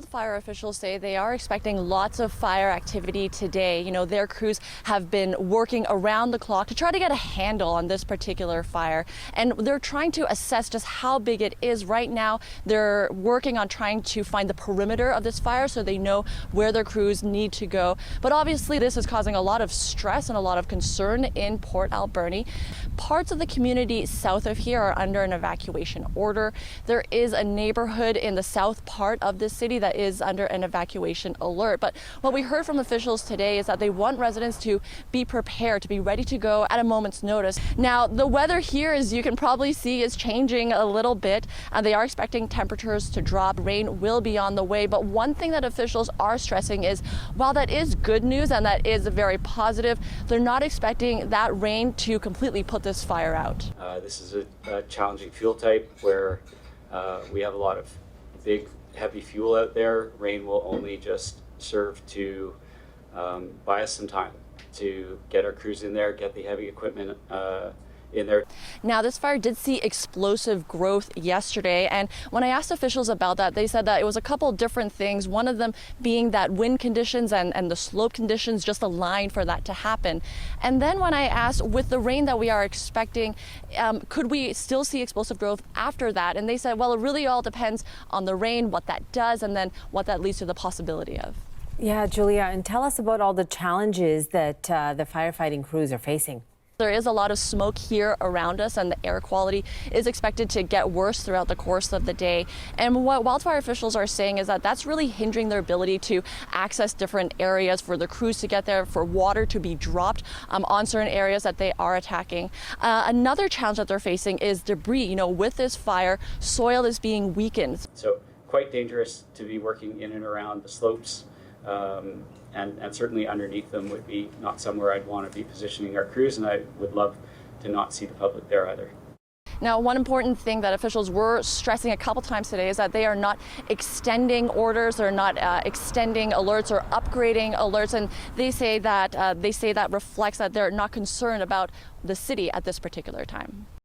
wildfire officials say they are expecting lots of fire activity today. Their crews have been working around the clock to try to get a handle on this particular fire. And they're trying to assess just how big it is. Right now, they're working on trying to find the perimeter of this fire so they know where their crews need to go. But obviously, this is causing a lot of stress and a lot of concern in Port Alberni. Parts of the community south of here are under an evacuation order. There is a neighborhood in the south part of this city that is under an evacuation alert. But what we heard from officials today is that they want residents to be prepared, to be ready to go at a moment's notice. Now, the weather here, as you can probably see, is changing a little bit. They are expecting temperatures to drop. Rain will be on the way. But one thing that officials are stressing is, while that is good news and that is very positive, they're not expecting that rain to completely put this fire out. This is a challenging fuel type where we have a lot of big, heavy fuel out there. Rain will only just serve to buy us some time to get our crews in there, get the heavy equipment in there. Now, this fire did see explosive growth yesterday, and when I asked officials about that, they said that it was a couple different things, one of them being that wind conditions and the slope conditions just aligned for that to happen. And then when I asked, with the rain that we are expecting, could we still see explosive growth after that? And they said, well, it really all depends on the rain, what that does, and then what that leads to the possibility of. Yeah, Julia, and tell us about all the challenges that the firefighting crews are facing. There is a lot of smoke here around us, and the air quality is expected to get worse throughout the course of the day. And what wildfire officials are saying is that that's really hindering their ability to access different areas, for the crews to get there, for water to be dropped on certain areas that they are attacking. Another challenge that they're facing is debris. With this fire, soil is being weakened. So quite dangerous to be working in and around the slopes. And certainly underneath them would be not somewhere I'd want to be positioning our crews, and I would love to not see the public there either. Now, one important thing that officials were stressing a couple times today is that they are not extending orders, they're not extending alerts or upgrading alerts, and they say that reflects that they're not concerned about the city at this particular time.